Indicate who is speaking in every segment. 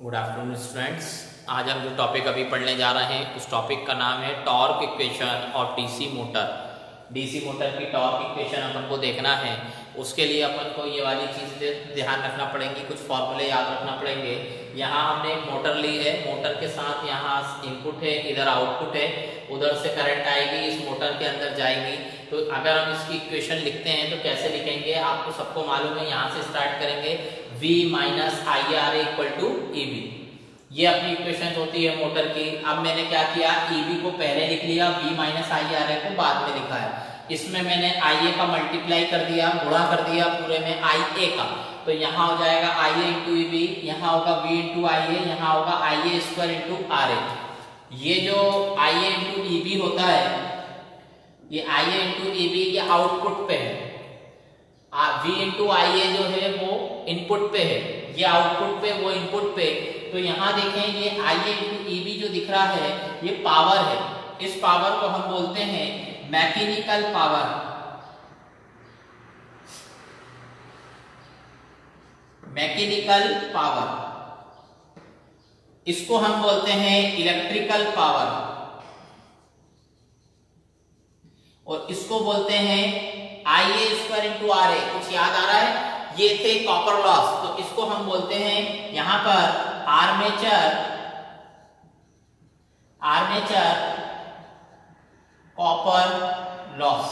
Speaker 1: Good afternoon students. आज हम जो टॉपिक अभी पढ़ने जा रहे हैं उस टॉपिक का नाम है torque equation of DC motor. DC motor की टॉर्क इक्वेशन अपन को देखना है। उसके लिए अपन को ये वाली चीज़ ध्यान रखना पड़ेंगी, कुछ फॉर्मूले याद रखना पड़ेंगे। यहाँ हमने एक मोटर ली है, मोटर के साथ यहाँ इनपुट है, इधर आउटपुट है, उधर से करंट आएगी, इस मोटर के अंदर जाएगी। तो अगर हम इसकी इक्वेशन लिखते हैं तो कैसे लिखेंगे, आपको सबको मालूम है। यहाँ से स्टार्ट करेंगे, V minus I R equal to E B. ये अपनी इक्वेशन होती है मोटर की। अब मैंने क्या किया, ईबी को पहले लिख लिया, V माइनस आई आर को बाद में लिखा है। इसमें मैंने IA का मल्टीप्लाई कर दिया, गुणा कर दिया पूरे में IA का। तो यहाँ हो जाएगा IA इंटू ई बी, यहाँ होगा V इंटू आई ए, यहाँ होगा IA स्क्वायर इंटू आर ए। ये जो IA इंटू ई बी होता है, ये IA इंटू ई बी ये आउटपुट पे है, V इंटू आई ए जो है वो इनपुट पे है, ये आउटपुट पे वो इनपुट पे। तो यहाँ देखें, ये IA इंटू ई बी जो दिख रहा है ये पावर है। इस पावर को हम बोलते हैं मैकेनिकल पावर। मैकेनिकल पावर, इसको हम बोलते हैं इलेक्ट्रिकल पावर, और इसको बोलते हैं IA स्क्वायर इंटू आर ए। कुछ याद आ रहा है? ये थे कॉपर लॉस, तो इसको हम बोलते हैं यहां पर आर्मेचर कॉपर लॉस।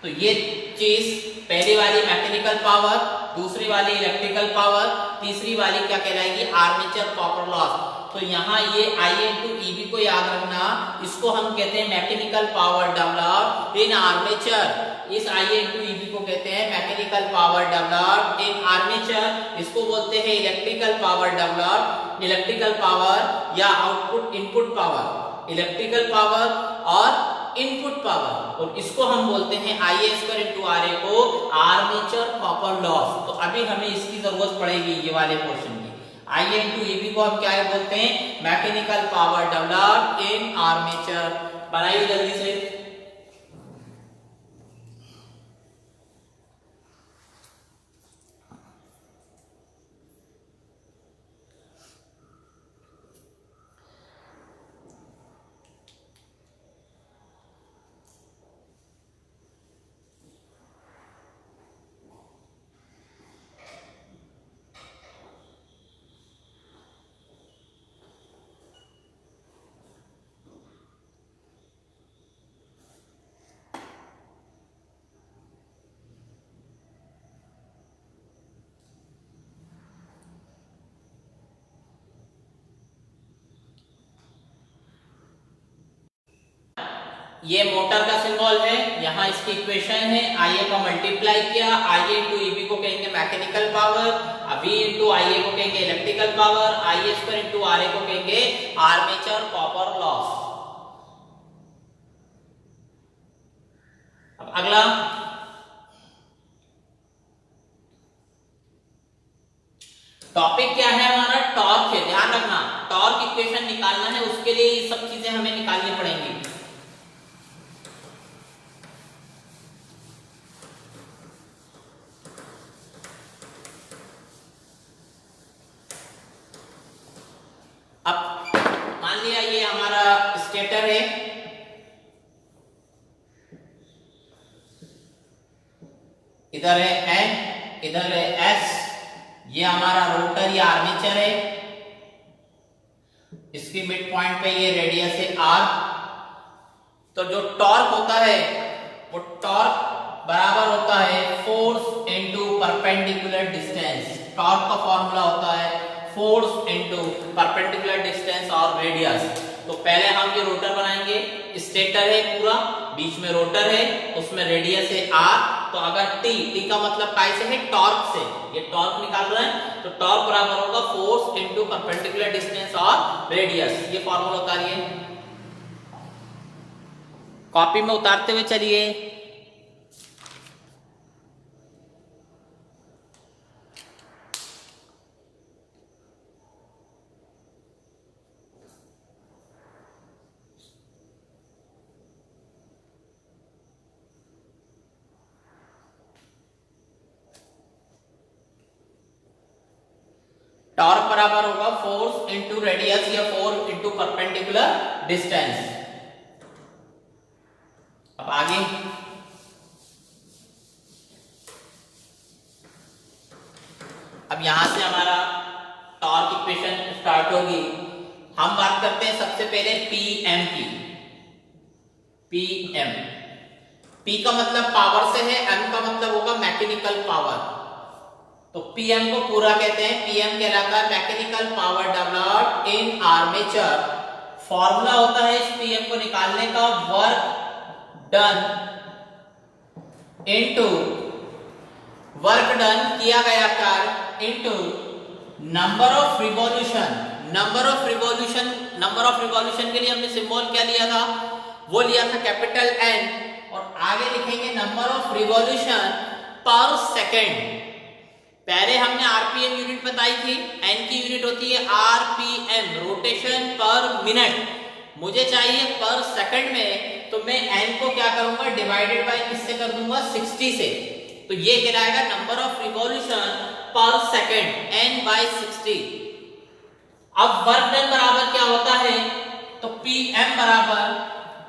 Speaker 1: तो ये चीज पहली वाली मैकेनिकल पावर, दूसरी वाली इलेक्ट्रिकल पावर, तीसरी वाली क्या कहलाएगी, आर्मेचर कॉपर लॉस। तो यहाँ ये IA इंटू ई बी को याद रखना, इसको हम कहते हैं mechanical power developed in armature. इस IA इंटू ई बी को कहते हैं mechanical power developed in armature. इसको बोलते हैं electrical power developed, electrical power या output input power, electrical power और इनपुट पावर। और इसको हम बोलते हैं IA square into R A को आर्मेचर कॉपर लॉस। तो अभी हमें इसकी जरूरत पड़ेगी, ये वाले पोर्शन की। IA इंटू ई बी को हम क्या बोलते हैं, mechanical power developed in armature. बनाइए जल्दी से। ये मोटर का सिंबल है, यहाँ इसकी इक्वेशन है, IA का मल्टीप्लाई किया, IA इंटू ई बी को कहेंगे mechanical power, V into I A को कहेंगे electrical power, IA square into R A को कहेंगे आर्मेचर कॉपर लॉस। अब अगला टॉपिक क्या है हमारा, टॉर्क है। ध्यान रखना, टॉर्क इक्वेशन निकालना है, उसके लिए ये सब चीजें हमें निकालनी पड़ेंगी। अब मान लिया ये हमारा स्टेटर है, इधर है N, इधर है S, ये हमारा रोटर या आर्मेचर है, इसकी मिड पॉइंट पे ये रेडियस है R। तो जो टॉर्क होता है वो टॉर्क बराबर होता है force into perpendicular distance. Torque का फॉर्मूला होता है फोर्स इनटू परपेंडिकुलर डिस्टेंस और रेडियस। तो पहले हम ये रोटर बनाएंगे, स्टेटर है पूरा, बीच में रोटर है, उसमें रेडियस है R। तो अगर T का मतलब काय से है, टॉर्क से, ये टॉर्क निकाल रहे हैं, तो टॉर्क बराबर होगा फोर्स इनटू परपेंडिकुलर डिस्टेंस और रेडियस। ये फॉर्मूला उतारिए, कॉपी में उतारते हुए चलिए। टॉर्क बराबर होगा फोर्स इंटू रेडियस या फोर्स इंटू परपेंडिकुलर डिस्टेंस। अब आगे अब यहां से हमारा टॉर्क इक्वेशन स्टार्ट होगी। हम बात करते हैं सबसे पहले पीएम की। पीएम, पी का मतलब पावर से है, एम का मतलब होगा मैकेनिकल पावर। तो पीएम को पूरा कहते हैं, पीएम कहलाता है mechanical power developed in armature. Formula होता है इस पीएम को निकालने का, वर्क डन किया गया कार्य into number of revolution. Number of revolution के लिए हमने सिंबल क्या लिया था, वो लिया था कैपिटल एन, और आगे लिखेंगे नंबर ऑफ रिवॉल्यूशन पर सेकेंड। पहले हमने आरपीएम यूनिट बताई थी, एन की यूनिट होती है आरपीएम, रोटेशन पर मिनट। मुझे चाहिए पर सेकंड में, तो मैं एन को क्या करूंगा, डिवाइडेड बाय किससे कर दूंगा, 60 से। तो ये कहलाएगा number of revolution per second, N bye 60। अब वर्क डन बराबर क्या होता है, तो पीएम बराबर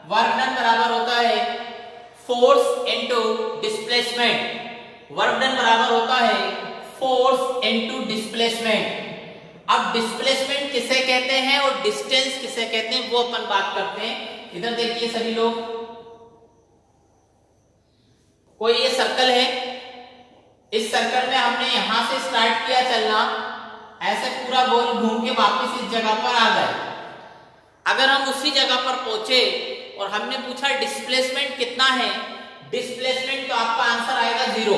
Speaker 1: वर्क डन बराबर होता है force into displacement. Work done बराबर होता है फोर्स इनटू डिस्प्लेसमेंट। अब डिस्प्लेसमेंट किसे कहते हैं और डिस्टेंस किसे कहते हैं, वो अपन बात करते हैं। इधर देखिए सभी लोग, कोई ये सर्कल है, इस सर्कल में हमने यहां से स्टार्ट किया चलना, ऐसे पूरा गोल घूम के वापस इस जगह पर आ गए। अगर हम उसी जगह पर पहुंचे और हमने पूछा डिस्प्लेसमेंट कितना है, डिस्प्लेसमेंट तो आपका आंसर आएगा 0।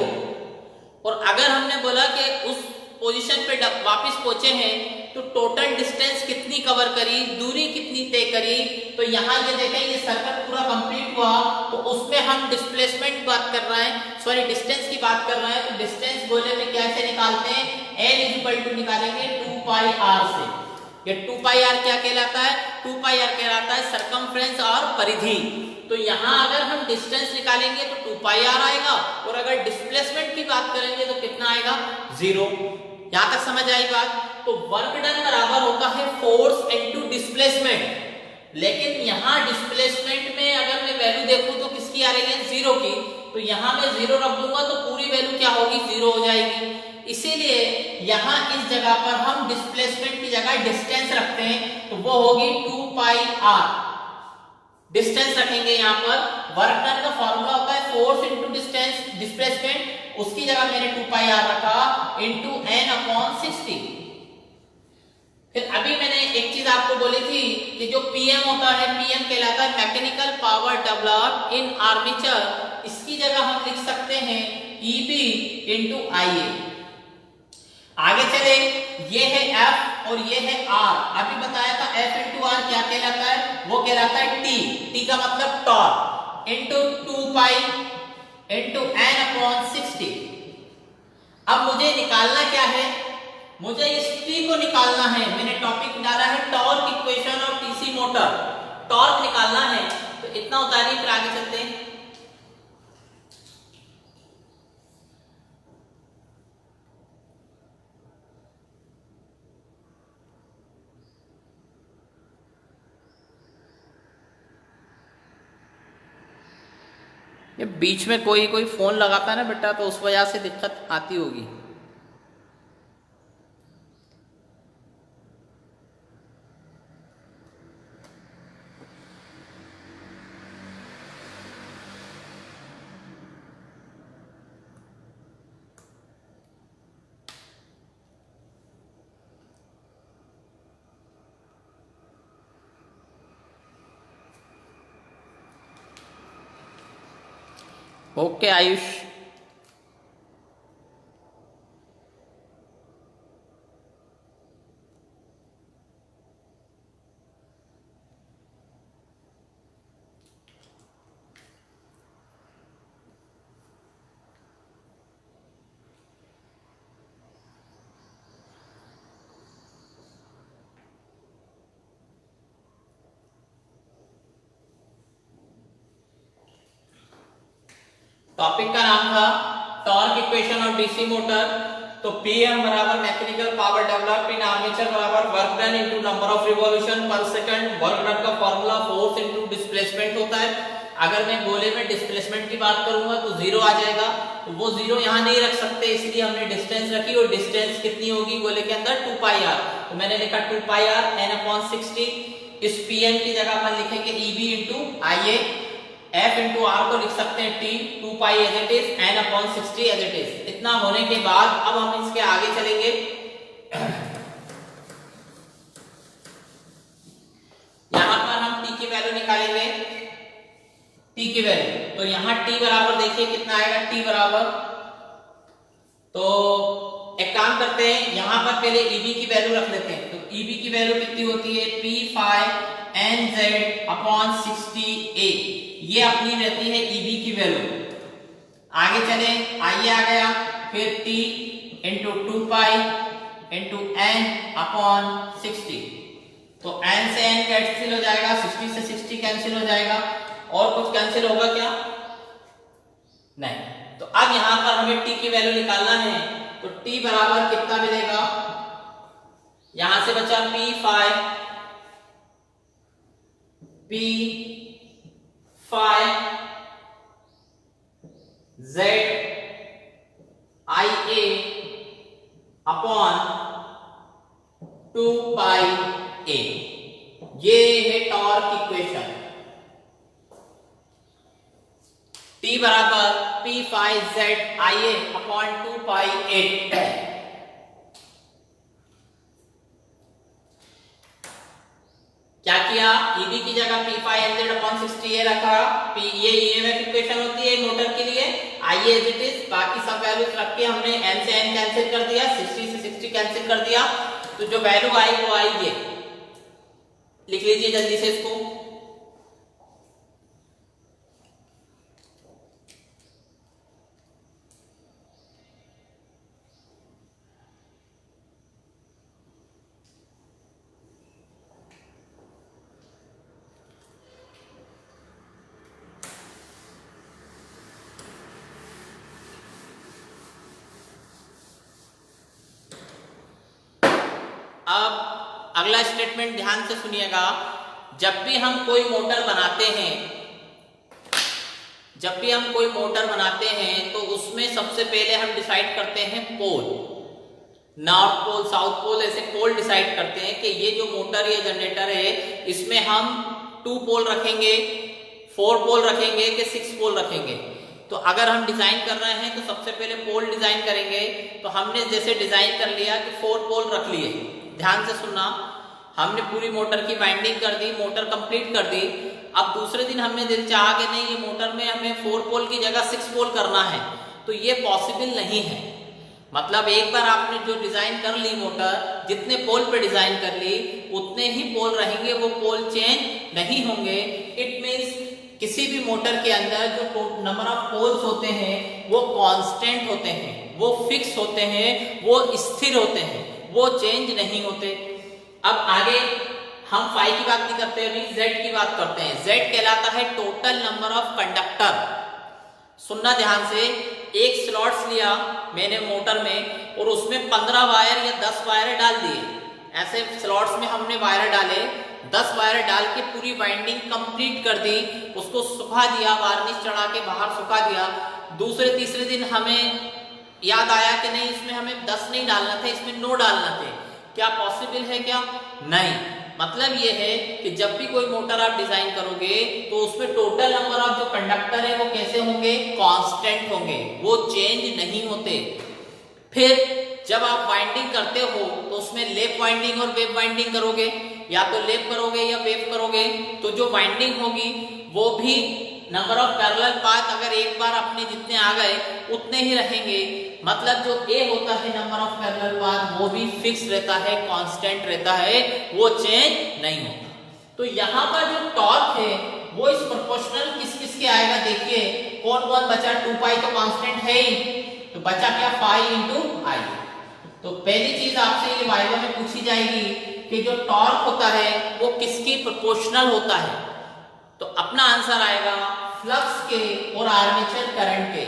Speaker 1: और अगर हमने बोला कि उस पोजीशन पे वापस पहुंचे हैं तो टोटल डिस्टेंस कितनी कवर करी, दूरी कितनी तय करी, तो यहाँ ये देखें ये सर्कल पूरा कंप्लीट हुआ, तो उसमें हम डिस्प्लेसमेंट बात कर रहे हैं, सॉरी डिस्टेंस की बात कर रहे हैं। तो डिस्टेंस बोले में कैसे निकालते हैं, n इक्वल टू निकालेंगे 2 पाई r से। ये 2 पाई r क्या कहलाता है, 2 पाई r कहलाता है सरकमफ्रेंस और परिधि। तो यहाँ अगर हम डिस्टेंस निकालेंगे तो 2 पाई r आएगा, और अगर डिस्प्लेसमेंट की बात करेंगे तो कितना आएगा, 0। यहां तक समझ आई बात। तो वर्क डन बराबर होता है फोर्स इनटू डिस्प्लेसमेंट। लेकिन यहाँ डिस्प्लेसमेंट में अगर मैं वैल्यू देखूं तो किसकी आ रही है, 0 की। तो यहाँ मैं 0 रख दूंगा तो पूरी वैल्यू क्या होगी, 0 हो जाएगी। इसीलिए यहाँ इस जगह पर हम डिस्प्लेसमेंट की जगह डिस्टेंस रखते हैं, तो वो होगी 2 पाई r। डिस्टेंस रखेंगे यहाँ पर। वर्क डन का फॉर्मूला होता है फोर्स इनटू डिस्टेंस डिस्प्लेसमेंट, उसकी जगह मैंने 2 पाई r रखा इनटू n अपॉन 60। फिर अभी मैंने एक चीज आपको बोली थी कि जो पीएम होता है, पीएम कहलाता है mechanical power developed in armature. इसकी जगह हम लिख सकते हैं ईबी इनटू आईए। आगे चले, ये है F और ये है R। अभी बताया था F इंटू R क्या कहलाता है, वो कहलाता है T। T का मतलब torque into 2 pi into n upon 60। अब मुझे निकालना क्या है, मुझे इस T को निकालना है। मैंने टॉपिक डाला है torque equation of DC motor. Torque निकालना है, तो इतना उतारिए फिर आगे चलते हैं। ये बीच में कोई कोई फोन लगाता है ना बेटा, तो उस वजह से दिक्कत आती होगी। ओके आयुष, टॉपिक का नाम था torque equation of DC motor. तो Pm बराबर mechanical power developed in armature बराबर work done into number of revolution per second. Work done का फार्मूला फोर्स इनटू डिस्प्लेसमेंट होता है। अगर मैं गोले में डिस्प्लेसमेंट की बात करूंगा तो जीरो आ जाएगा, तो वो जीरो यहाँ नहीं रख सकते, इसलिए हमने डिस्टेंस रखी, और डिस्टेंस कितनी होगी गोले के अंदर 2 पाई आर, तो मैंने लिखा 2 पाई आर n/60। इस Pm की जगह पर लिखेंगे Eb into Ia, F into R को लिख सकते हैं T, 2 pi as it is, n/60 as it is. इतना होने के बाद अब हम इसके आगे चलेंगे। यहां पर हम T की वैल्यू निकालेंगे, T की वैल्यू, तो यहां T बराबर देखिए कितना आएगा, T बराबर, तो एक काम करते हैं, यहां पर पहले Eb की वैल्यू रख लेते हैं। तो Eb की वैल्यू कितनी होती है, P5NZ/60A, ये अपनी रहती है Eb की वैल्यू। आगे चले, Ia आ गया, फिर T into 2 pi into n/60, तो n से n कैंसिल हो जाएगा, 60 से 60 कैंसिल हो जाएगा, और कुछ कैंसिल होगा क्या, नहीं। तो अब यहां पर हमें T की वैल्यू निकालना है, तो T बराबर कितना मिलेगा, यहां से बचा P5ZIA/2 पाई A, ये है टॉर्क इक्वेशन। T बराबर P5ZIA/2 पाई A। क्या किया, Eb की जगह P5NZ/60A रखा, ये EMF इक्वेशन होती है मोटर के लिए, Ia एज इट इज, बाकी सब वैल्यूज रख के हमने n से n कैंसिल कर दिया, 60 से 60 कैंसिल कर दिया, तो जो वैल्यू आई वो आई ये, लिख लीजिए जल्दी से इसको। अब अगला स्टेटमेंट ध्यान से सुनिएगा, जब भी हम कोई मोटर बनाते हैं तो उसमें सबसे पहले हम डिसाइड करते हैं पोल, नॉर्थ पोल, साउथ पोल, ऐसे पोल डिसाइड करते हैं कि ये जो मोटर या जनरेटर है इसमें हम 2 पोल रखेंगे, 4 पोल रखेंगे कि 6 पोल रखेंगे। तो अगर हम डिजाइन कर रहे हैं तो सबसे पहले पोल डिजाइन करेंगे, तो हमने जैसे डिजाइन कर लिया कि 4 पोल रख लिए, ध्यान से सुनना, हमने पूरी मोटर की वाइंडिंग कर दी, मोटर कंप्लीट कर दी। अब दूसरे दिन हमने दिल चाहा कि नहीं, ये मोटर में हमें 4 पोल की जगह 6 पोल करना है, तो ये पॉसिबल नहीं है। मतलब एक बार आपने जो डिजाइन कर ली मोटर, जितने पोल पे डिजाइन कर ली उतने ही पोल रहेंगे, वो पोल चेंज नहीं होंगे। इट मींस किसी भी मोटर के अंदर जो नंबर ऑफ पोल्स होते हैं वो कांस्टेंट होते हैं, वो फिक्स होते हैं, वो स्थिर होते हैं, वो चेंज नहीं होते। अब आगे हम फाई की बात नहीं करते, अभी जेड की बात करते हैं। जेड कहलाता है टोटल नंबर ऑफ कंडक्टर। सुनना ध्यान से, एक स्लॉट्स लिया मैंने मोटर में और उसमें 15 वायर या 10 वायर डाल दिए, ऐसे स्लॉट्स में हमने वायर डाले, 10 वायर डाल के पूरी वाइंडिंग कंप्लीट कर दी, उसको सुखा दिया, वार्निश चढ़ा के बाहर सुखा दिया। दूसरे तीसरे दिन हमें याद आया कि नहीं, इसमें हमें 10 नहीं डालना था, इसमें 9 डालना थे। क्या पॉसिबल है क्या? नहीं। मतलब ये है कि जब भी कोई मोटर आप डिजाइन करोगे तो उसमें टोटल नंबर ऑफ जो कंडक्टर है वो कैसे होंगे? कांस्टेंट होंगे, वो चेंज नहीं होते। फिर जब आप वाइंडिंग करते हो तो उसमें लेप वाइंडिंग और वेव वाइंडिंग करोगे, या तो लेप करोगे या वेव करोगे, तो जो वाइंडिंग होगी वो भी नंबर ऑफ पैरेलल पाथ अगर एक बार अपने जितने आ गए उतने ही रहेंगे। मतलब जो ए होता है नंबर ऑफ पैरेलल पाथ वो भी फिक्स रहता है, कांस्टेंट रहता है, वो चेंज नहीं होता। तो यहाँ पर जो टॉर्क है वो इस प्रोपोर्शनल किस किस के आएगा, देखिए कौन कौन बचा, 2 पाई तो कांस्टेंट है ही, तो बचा क्या, पाई इंटू आई। तो पहली चीज आपसे ये वाइवा में पूछी जाएगी कि जो टॉर्क होता है वो किसके प्रोपोर्शनल होता है, तो अपना आंसर आएगा फ्लक्स के और आर्मेचर करंट के।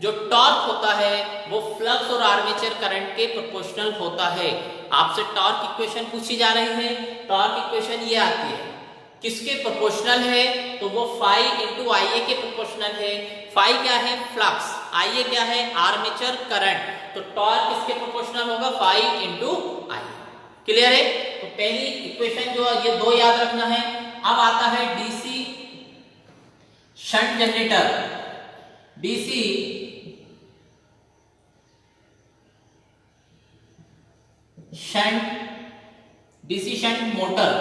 Speaker 1: जो टॉर्क होता है वो फ्लक्स और आर्मेचर करंट के प्रोपोर्शनल होता है। आपसे टॉर्क इक्वेशन पूछी जा रही है, टॉर्क इक्वेशन ये आती है, किसके प्रोपोर्शनल है, तो वो फाई इंटू आई ए के प्रोपोर्शनल है। फाई क्या है, फ्लक्स, आई ए क्या है, आर्मेचर करंट, तो टॉर्क किसके प्रोपोर्शनल होगा, फाई इंटू आई। क्लियर है? तो पहली इक्वेशन जो ये दो याद रखना है। अब आता है DC shunt generator, DC shunt motor.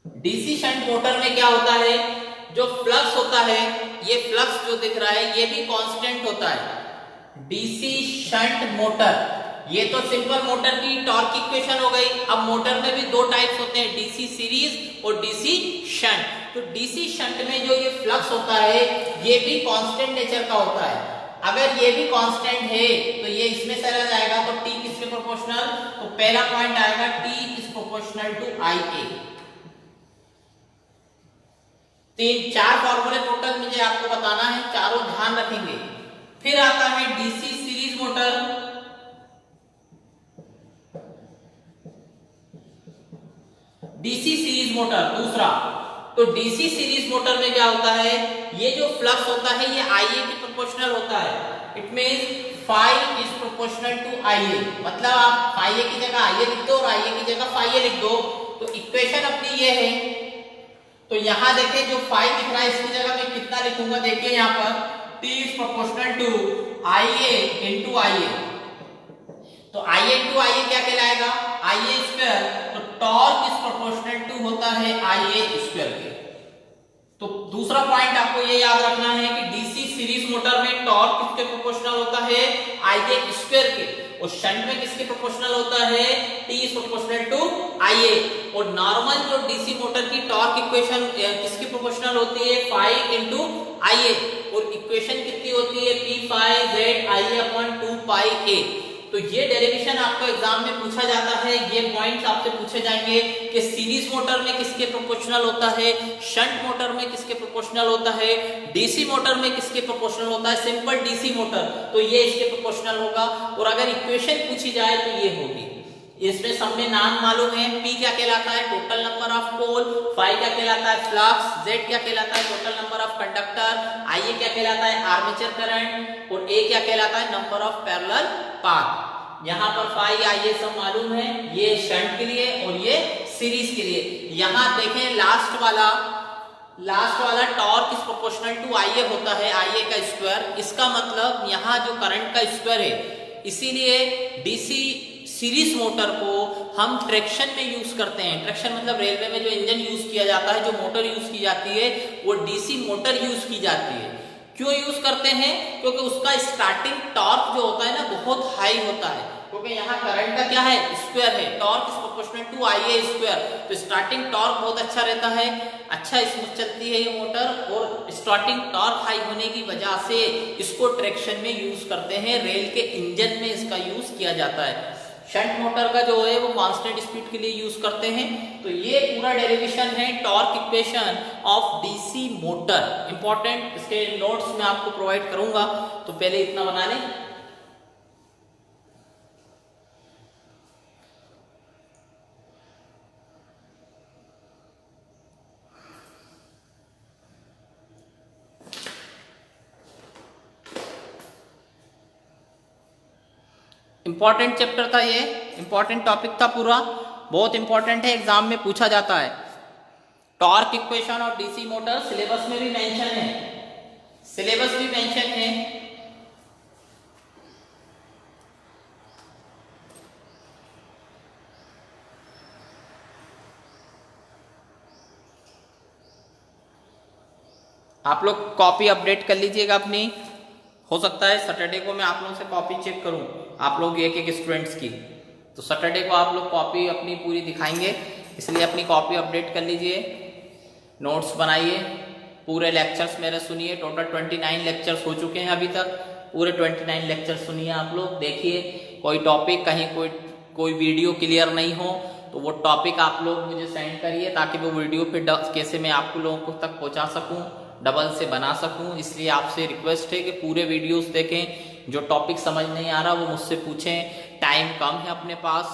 Speaker 1: DC shunt motor में क्या होता है, जो फ्लक्स होता है, ये फ्लक्स जो दिख रहा है ये भी कांस्टेंट होता है। डीसी शंट मोटर, ये तो सिंपल मोटर की टॉर्क इक्वेशन हो गई। अब मोटर में भी दो टाइप्स होते हैं, डीसी सीरीज और डीसी शंट। तो डीसी शंट में जो ये फ्लक्स होता है ये भी कांस्टेंट नेचर का होता है। अगर ये भी कांस्टेंट है तो ये इसमें चला जाएगा, तो टी किसके प्रोपोर्शनल, तो पहला पॉइंट आएगा T is proportional to I ए। तीन चार फॉर्मूले टोटल मुझे आपको बताना है, चारों ध्यान रखेंगे। फिर आता है DC series motor, DC series motor दूसरा। तो डीसी सीरीज मोटर में क्या होता है, ये जो फ्लक्स होता है ये आई ए के प्रोपोर्शनल होता है। It means phi is proportional to I A, मतलब आप फाई ए की जगह आई ए लिख दो और आई ए की जगह फाई ए लिख दो। तो इक्वेशन अपनी ये है। तो यहां देखें जो फाई दिख रहा है इसकी जगह मैं कितना लिखूंगा, देखिए यहां पर T is proportional to I A into I A. तो I A into I A क्या कहलाएगा, आई ए स्क्वायर। तो टॉर्क इज प्रोपोर्शनल टू होता है आई ए स्क्वायर के। तो दूसरा पॉइंट आपको ये याद रखना है कि डीसी सीरीज मोटर में टॉर्क किसके प्रोपोर्शनल होता है, आई ए स्क्वायर के, और शंट में किसके प्रोपोर्शनल होता है, T is proportional to I ए। और नॉर्मल जो डीसी मोटर की टॉर्क इक्वेशन किसकी प्रोपोर्शनल होती है, फाई इंटू आई ए, और इक्वेशन कितनी होती है, P phi Z I A upon 2 pi A. तो ये डेरिवेशन आपको एग्जाम में पूछा जाता है, ये पॉइंट्स आपसे पूछे जाएंगे कि सीरीज मोटर में किसके प्रोपोर्शनल होता है, शंट मोटर में किसके प्रोपोर्शनल होता है, डीसी मोटर में किसके प्रोपोर्शनल होता है, सिंपल डीसी मोटर तो ये इसके प्रोपोर्शनल होगा। और अगर इक्वेशन पूछी जाए तो ये होगी। इसमें सब में नाम मालूम है, P क्या कहलाता है, total number of pole, phi क्या कहलाता है, फ्लक्स, Z क्या कहलाता है, total number of conductor, IA क्या कहलाता है, आर्मेचर करंट, और A क्या कहलाता है, नंबर ऑफ पैरेलल पाथ। यहाँ पर फाई IA सब मालूम है, ये शंट के लिए और ये सीरीज के लिए। यहाँ देखें लास्ट वाला torque is proportional to IA होता है, IA का स्क्वायर। इसका मतलब यहाँ जो करंट का स्क्वायर है, इसीलिए डीसी सीरीज मोटर को हम ट्रैक्शन में यूज करते हैं। ट्रैक्शन मतलब रेलवे में जो इंजन यूज किया जाता है, जो मोटर यूज की जाती है, वो डीसी मोटर यूज की जाती है। क्यों यूज करते हैं, क्योंकि उसका स्टार्टिंग टॉर्क जो होता है ना बहुत हाई होता है, क्योंकि यहाँ करंट का क्या है, स्क्वायर है, torque is proportional to IA square. तो स्टार्टिंग टॉर्क बहुत अच्छा रहता है, अच्छा स्मूथ चलती है ये मोटर, और स्टार्टिंग टॉर्क हाई होने की वजह से इसको ट्रैक्शन में यूज करते हैं, रेल के इंजन में इसका यूज किया जाता है। शंट मोटर का जो है वो कांस्टेंट स्पीड के लिए यूज करते हैं। तो ये पूरा डेरिवेशन है torque equation of DC motor. Important, इसके नोट्स मैं आपको प्रोवाइड करूंगा, तो पहले इतना बना लें। इंपॉर्टेंट चैप्टर था ये, इंपॉर्टेंट टॉपिक था पूरा, बहुत इंपॉर्टेंट है, एग्जाम में पूछा जाता है। Torque equation of DC motor syllabus में भी मेंशन है, सिलेबस भी मेंशन है। आप लोग कॉपी अपडेट कर लीजिएगा अपनी, हो सकता है सैटरडे को मैं आप लोगों से कॉपी चेक करूं, आप लोग एक एक स्टूडेंट्स की। तो सैटरडे को आप लोग कॉपी अपनी पूरी दिखाएंगे, इसलिए अपनी कॉपी अपडेट कर लीजिए, नोट्स बनाइए, पूरे लेक्चर्स मेरे सुनिए। टोटल 29 लेक्चर्स हो चुके हैं अभी तक, पूरे 29 लेक्चर्स सुनिए आप लोग, देखिए कोई टॉपिक कहीं कोई वीडियो क्लियर नहीं हो तो वो टॉपिक आप लोग मुझे सेंड करिए, ताकि वो वीडियो फिर कैसे मैं आपको लोगों को तक पहुँचा सकूँ। डबल से बना सकूं, इसलिए आपसे रिक्वेस्ट है कि पूरे वीडियोस देखें। जो टॉपिक समझ नहीं आ रहा वो मुझसे पूछें। टाइम कम है अपने पास,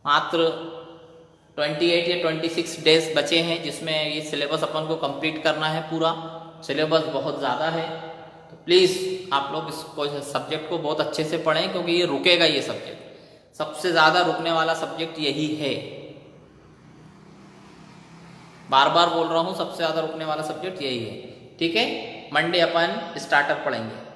Speaker 1: मात्र 28 या 26 डेज बचे हैं जिसमें ये सिलेबस अपन को कंप्लीट करना है। पूरा सिलेबस बहुत ज़्यादा है, तो प्लीज़ आप लोग इसको सब्जेक्ट को बहुत अच्छे से पढ़ें, क्योंकि ये रुकेगा। ये सब्जेक्ट सबसे ज़्यादा रुकने वाला सब्जेक्ट यही है। बार बार बोल रहा हूँ, सबसे ज़्यादा रुकने वाला सब्जेक्ट यही है। ठीक है, मंडे अपन स्टार्टर पढ़ेंगे।